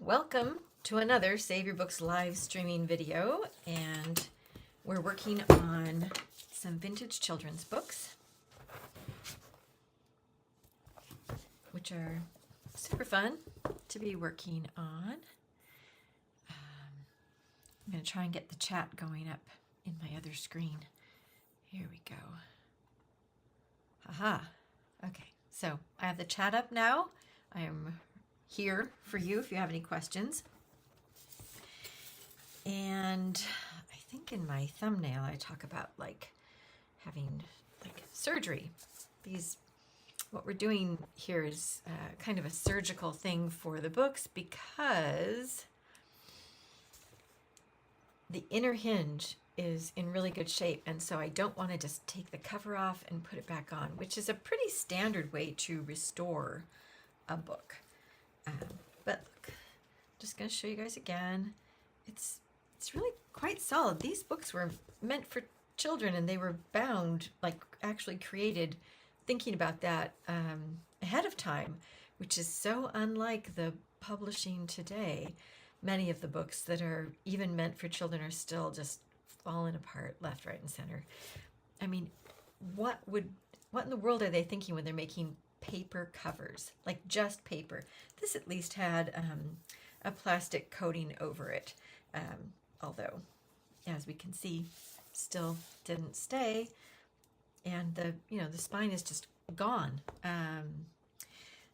welcome to another Save Your Books live streaming video, and we're working on some vintage children's books, which are super fun to be working on. I'm going to try and get the chat going up in my other screen. Here we go. Aha. Okay, so I have the chat up now. I am here for you if you have any questions. And I think in my thumbnail I talk about having surgery. What we're doing here is kind of a surgical thing for the books because the inner hinge is in really good shape, and so I don't want to just take the cover off and put it back on, which is a pretty standard way to restore a book. But look, I'm just going to show you guys again. It's really quite solid. These books were meant for children, and they were bound, actually created, thinking about that ahead of time, which is so unlike the publishing today. Many of the books that are even meant for children are still just falling apart left, right, and center. I mean, what in the world are they thinking when they're making paper covers? Like just paper. This at least had a plastic coating over it, although, as we can see, still didn't stay, and the spine is just gone.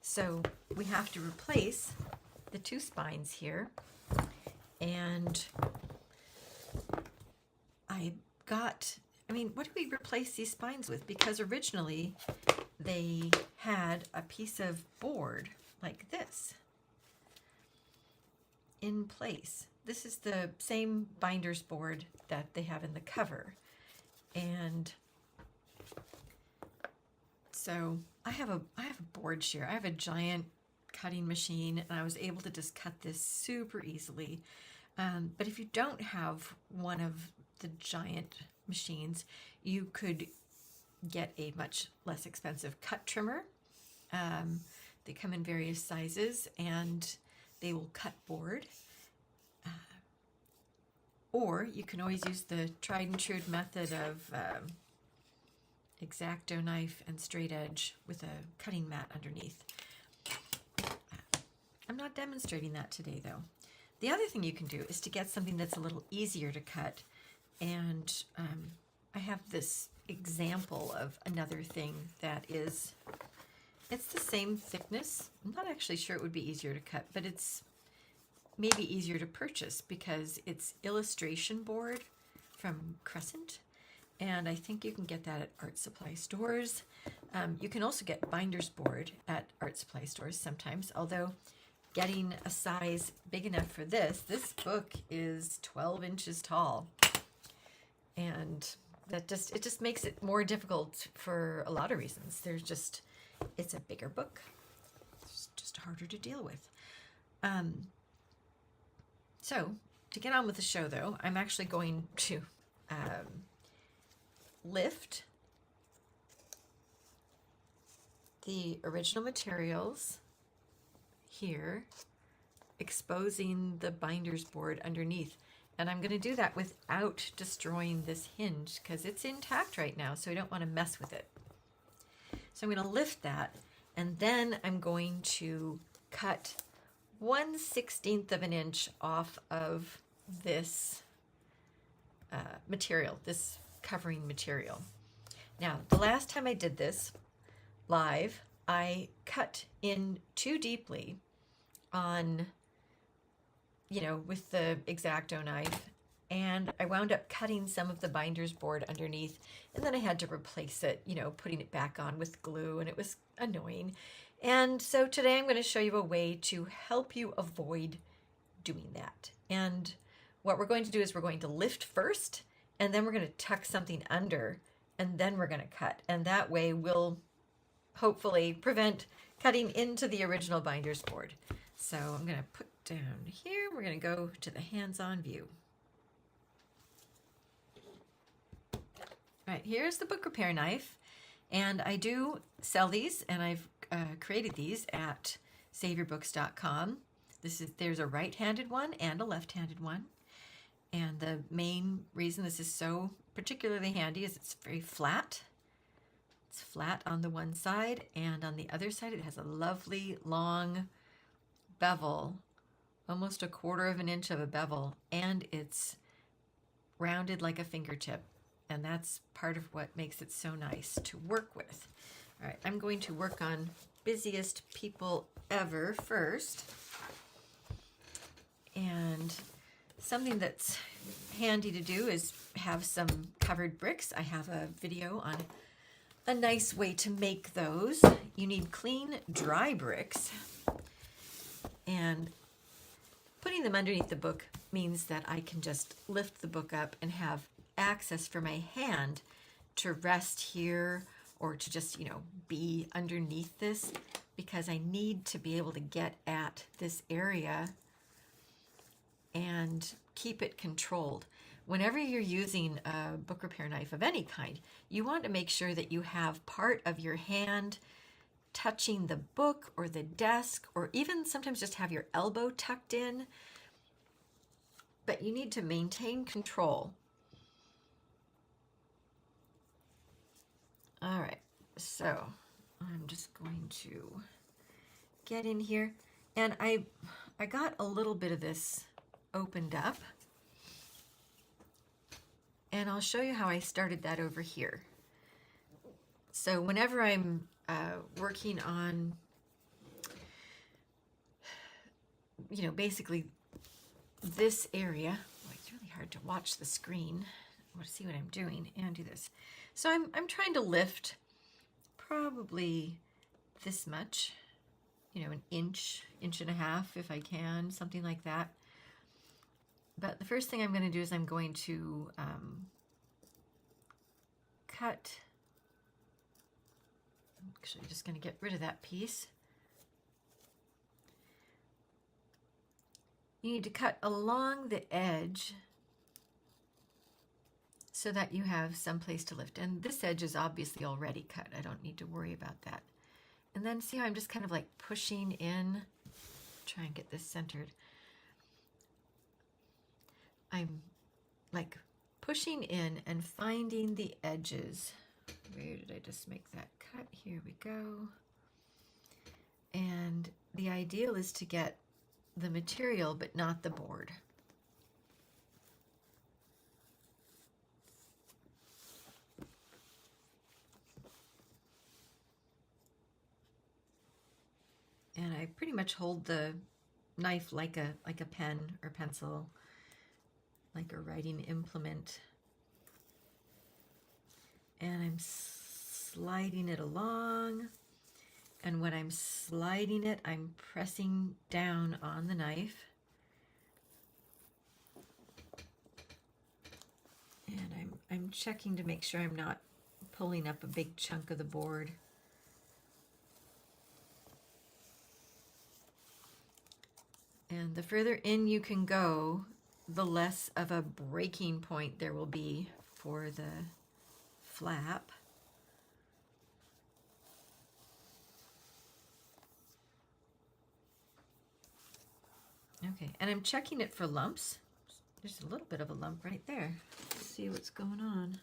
So we have to replace the two spines here, and what do we replace these spines with? Because originally they had a piece of board like this in place. This is the same binder's board that they have in the cover. And so I have a board shear. I have a giant cutting machine, and I was able to just cut this super easily. But if you don't have one of the giant machines, you could get a much less expensive cut trimmer. They come in various sizes, and they will cut board. Or you can always use the tried and true method of X-Acto knife and straight edge with a cutting mat underneath. I'm not demonstrating that today, though. The other thing you can do is to get something that's a little easier to cut. And I have this example of another thing that it's the same thickness. I'm not actually sure it would be easier to cut, but it's maybe easier to purchase because it's illustration board from Crescent. And I think you can get that at art supply stores. You can also get binder's board at art supply stores sometimes, although getting a size big enough for this book is 12 inches tall. And it just makes it more difficult for a lot of reasons. It's a bigger book. It's just harder to deal with. So to get on with the show, though, I'm actually going to lift the original materials here, exposing the binder's board underneath. And I'm going to do that without destroying this hinge because it's intact right now, so I don't want to mess with it. So I'm going to lift that, and then I'm going to cut 1/16 of an inch off of this material, this covering material. Now, the last time I did this live, I cut in too deeply on, with the X-Acto knife, and I wound up cutting some of the binder's board underneath, and then I had to replace it, putting it back on with glue, and it was annoying. And so today I'm going to show you a way to help you avoid doing that. And what we're going to do is we're going to lift first, and then we're going to tuck something under, and then we're going to cut. And that way we'll hopefully prevent cutting into the original binder's board. So I'm going to put down here, we're going to go to the hands-on view. All right, here's the book repair knife. And I do sell these, and I've created these at saveyourbooks.com. There's a right-handed one and a left-handed one. And the main reason this is so particularly handy is it's very flat. It's flat on the one side, and on the other side it has a lovely long bevel, almost 1/4 of an inch of a bevel, and it's rounded like a fingertip. And that's part of what makes it so nice to work with. All right, I'm going to work on Busiest People Ever first. And something that's handy to do is have some covered bricks. I have a video on a nice way to make those. You need clean, dry bricks. And putting them underneath the book means that I can just lift the book up and have access for my hand to rest here or to just, be underneath this, because I need to be able to get at this area and keep it controlled. Whenever you're using a book repair knife of any kind, you want to make sure that you have part of your hand touching the book or the desk, or even sometimes just have your elbow tucked in. But you need to maintain control. All right, so I'm just going to get in here, and I got a little bit of this opened up, and I'll show you how I started that over here. So whenever I'm working on, basically this area, it's really hard to watch the screen. I want to see what I'm doing and do this. So I'm trying to lift probably this much, an inch, 1.5 inches if I can, something like that. But the first thing I'm going to do is I'm going to cut. Actually, I'm just going to get rid of that piece. You need to cut along the edge so that you have some place to lift. And this edge is obviously already cut. I don't need to worry about that. And then see how I'm just kind of like pushing in. Try and get this centered. I'm like pushing in and finding the edges. Where did I just make that cut? Here we go. And the ideal is to get the material but not the board. And I pretty much hold the knife like a pen or pencil, like a writing implement. And I'm sliding it along. And when I'm sliding it, I'm pressing down on the knife. And I'm checking to make sure I'm not pulling up a big chunk of the board. And the further in you can go, the less of a breaking point there will be for the flap. Okay, and I'm checking it for lumps. There's a little bit of a lump right there. Let's see what's going on.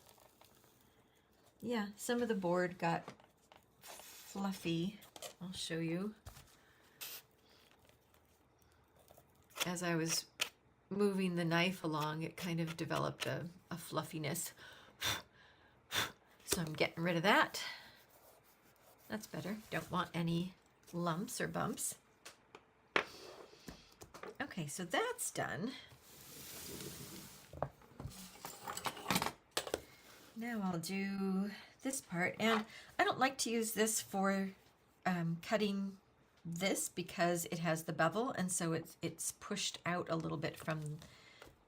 Yeah, some of the board got fluffy. I'll show you. As I was moving the knife along, it kind of developed a fluffiness. So I'm getting rid of that. That's better. Don't want any lumps or bumps. Okay, so that's done. Now I'll do this part, and I don't like to use this for cutting this because it has the bevel, and so it's pushed out a little bit from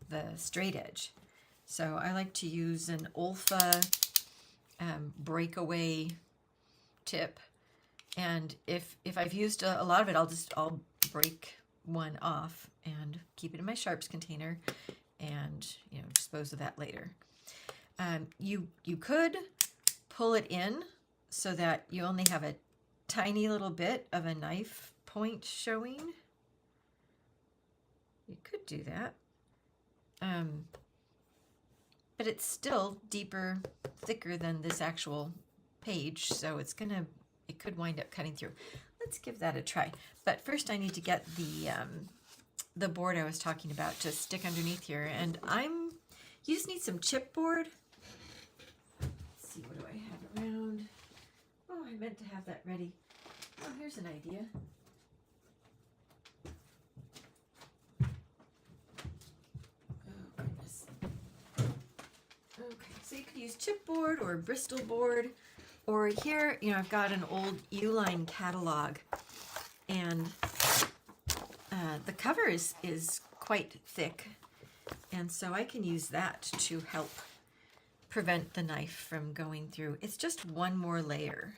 the straight edge. So I like to use an Olfa breakaway tip, and if I've used a lot of it, I'll break one off and keep it in my sharps container and dispose of that later. You could pull it in so that you only have a tiny little bit of a knife point showing. You could do that. But it's still deeper, thicker than this actual page, so it could wind up cutting through. Let's give that a try. But first I need to get the board I was talking about to stick underneath here, and you just need some chipboard. Let's see, what do I have around? Oh, I meant to have that ready. Oh, here's an idea. Okay, so you could use chipboard or Bristol board, or here, I've got an old Uline catalog, and the cover is quite thick, and so I can use that to help prevent the knife from going through. It's just one more layer.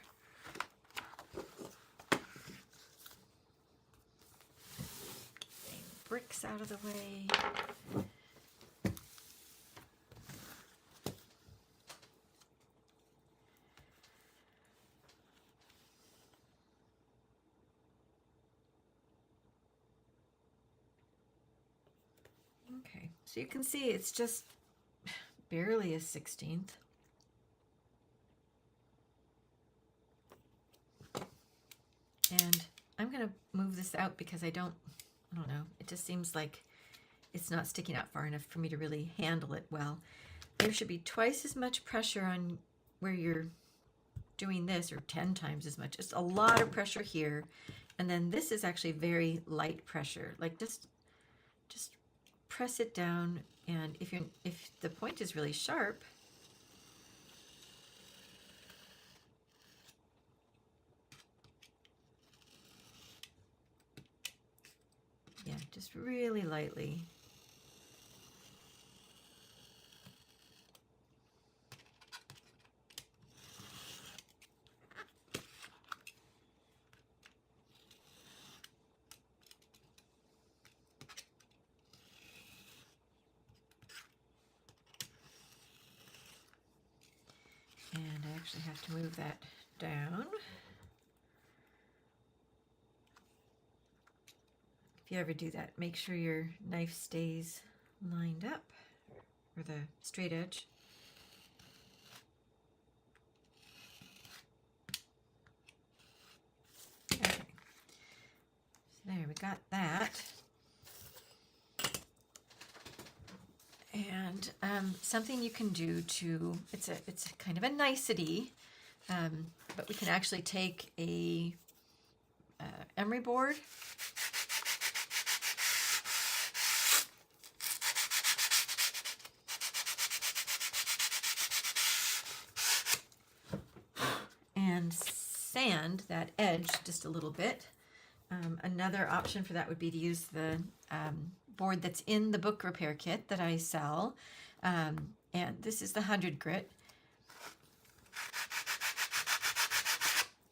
Getting bricks out of the way. Okay, so you can see it's just barely a 16th. And I'm going to move this out because I don't know, it just seems like it's not sticking out far enough for me to really handle it well. There should be twice as much pressure on where you're doing this, or 10 times as much. It's a lot of pressure here. And then this is actually very light pressure, like just press it down, and if the point is really sharp, yeah, just really lightly. And I actually have to move that down. If you ever do that, make sure your knife stays lined up, or the straight edge. Okay, so there, we got that. And something you can do it's kind of a nicety, but we can actually take a emery board and sand that edge just a little bit. Another option for that would be to use the board that's in the book repair kit that I sell, and this is the 100 grit,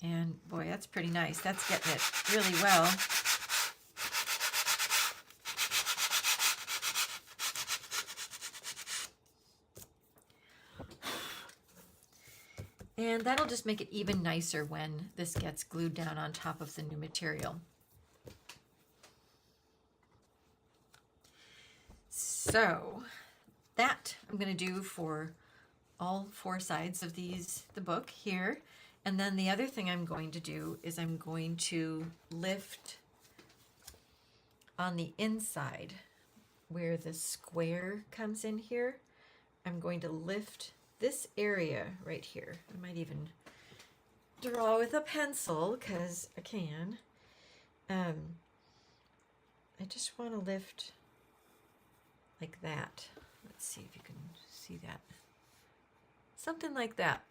and boy, that's pretty nice. That's getting it really well. And that'll just make it even nicer when this gets glued down on top of the new material. So that I'm going to do for all four sides of the book here. And then the other thing I'm going to do is I'm going to lift on the inside where the square comes in here. I'm going to lift this area right here. I might even draw with a pencil because I can. I just want to lift like that. Let's see if you can see that. Something like that.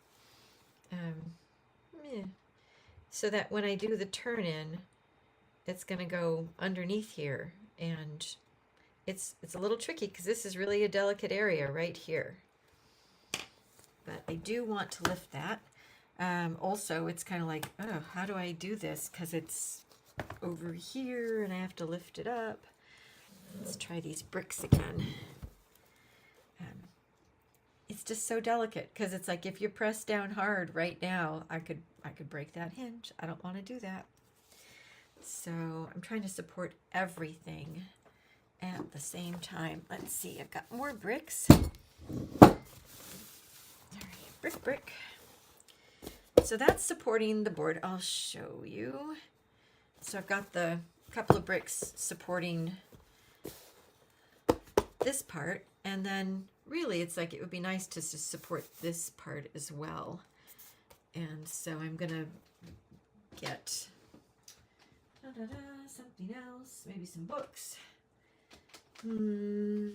So that when I do the turn in, it's going to go underneath here, and it's a little tricky because this is really a delicate area right here. But I do want to lift that. Also, it's kind of like, oh, how do I do this? Because it's over here and I have to lift it up. Let's try these bricks again. It's just so delicate because it's like if you press down hard right now, I could break that hinge. I don't want to do that. So I'm trying to support everything at the same time. Let's see, I've got more bricks. All right, brick. So that's supporting the board. I'll show you. So I've got the couple of bricks supporting this part, and then really it's like it would be nice to support this part as well. And so I'm gonna get something else, maybe some books. Yeah,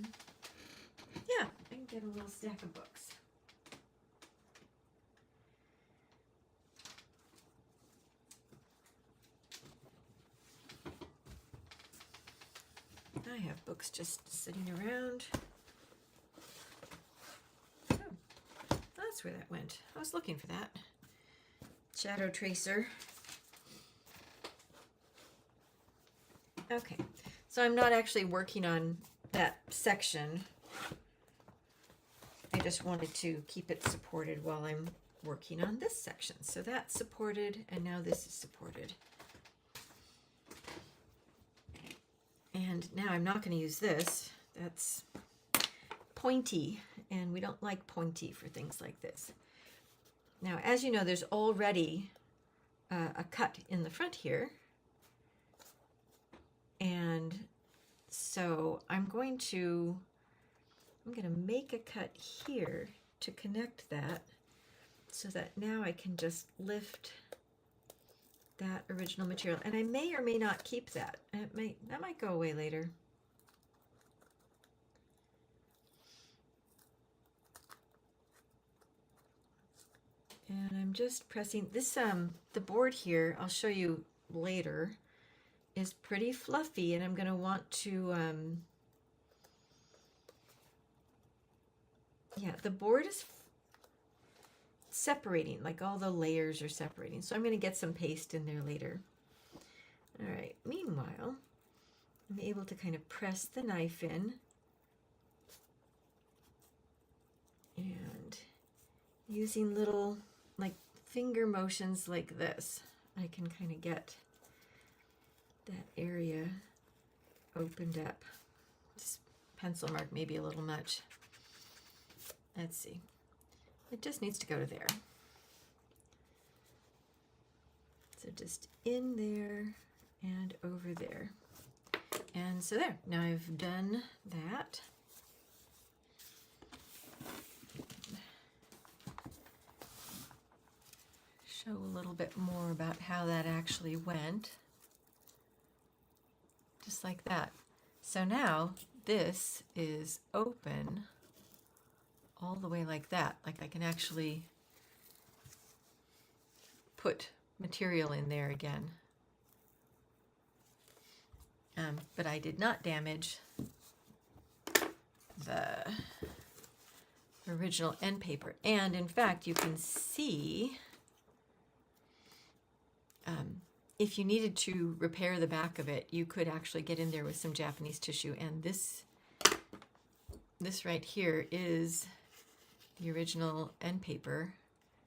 I can get a little stack of books. I have books just sitting around. Oh, that's where that went. I was looking for that. Shadow tracer. Okay, so I'm not actually working on that section. I just wanted to keep it supported while I'm working on this section. So that's supported, and now this is supported. And now I'm not going to use this. That's pointy, and we don't like pointy for things like this. Now, as you know, there's already a cut in the front here. And so I'm going to make a cut here to connect that so that now I can just lift that original material. And I may or may not keep that. That might go away later. And I'm just pressing this, the board here, I'll show you later, is pretty fluffy, and I'm going to want to, yeah, the board is separating, like all the layers are separating. So I'm going to get some paste in there later. All right, meanwhile, I'm able to kind of press the knife in and using little like finger motions like this, I can kind of get that area opened up. This pencil mark may be a little much. Let's see. It just needs to go to there. So just in there and over there. And so there. Now I've done that. Show a little bit more about how that actually went. Just like that. So now this is open all the way like that. Like I can actually put material in there again. But I did not damage the original end paper. And in fact, you can see if you needed to repair the back of it, you could actually get in there with some Japanese tissue. And this right here is the original end paper,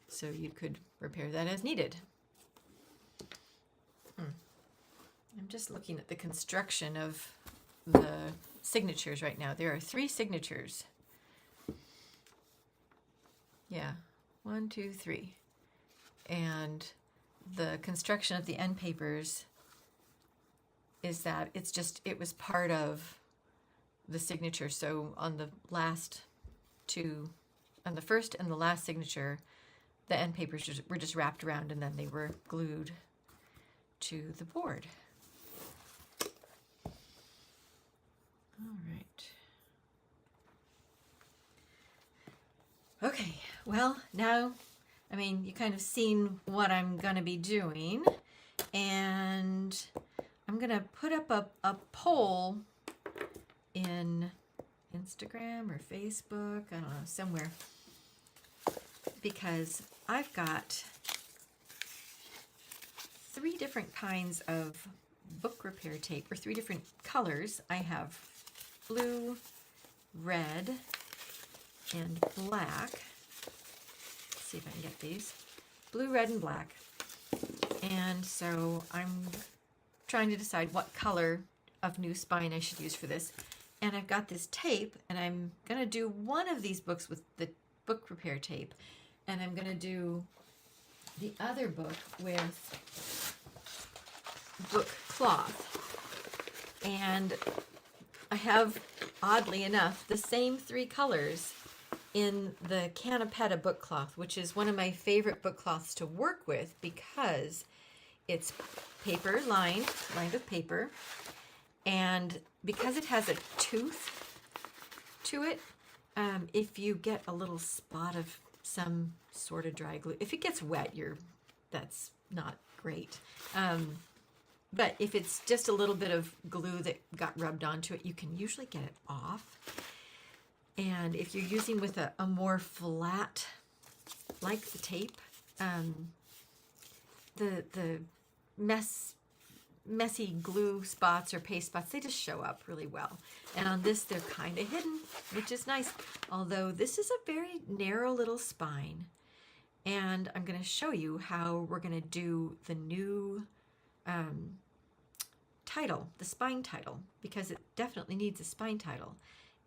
so you could repair that as needed. I'm just looking at the construction of the signatures right now. There are 3 signatures. Yeah, 1, 2, 3. And the construction of the end papers is that it was part of the signature. So on the last 2, on the first and the last signature, the end papers were just wrapped around and then they were glued to the board. All right. Okay, well, now, I mean, you kind of seen what I'm going to be doing, and I'm going to put up a poll in Instagram or Facebook, I don't know, somewhere, because I've got 3 different kinds of book repair tape, or 3 different colors. I have blue, red, and black. Let's see if I can get these. Blue, red, and black. And so I'm trying to decide what color of new spine I should use for this. And I've got this tape, and I'm going to do one of these books with the book repair tape, and I'm going to do the other book with book cloth. And I have, oddly enough, the same 3 colors in the Canopetta book cloth, which is one of my favorite book cloths to work with because it's paper lined with paper, and because it has a tooth to it, if you get a little spot of some sort of dry glue, if it gets wet, that's not great. But if it's just a little bit of glue that got rubbed onto it, you can usually get it off. And if you're using with a more flat, like the tape, the messy glue spots or paste spots, they just show up really well. And on this, they're kind of hidden, which is nice. Although this is a very narrow little spine. And I'm going to show you how we're going to do the new title, the spine title, because it definitely needs a spine title.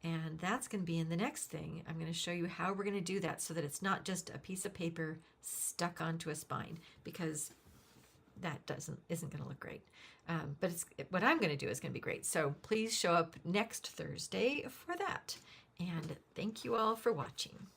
And that's going to be in the next thing. I'm going to show you how we're going to do that so that it's not just a piece of paper stuck onto a spine, because that isn't going to look great. But what I'm going to do is going to be great. So please show up next Thursday for that. And thank you all for watching.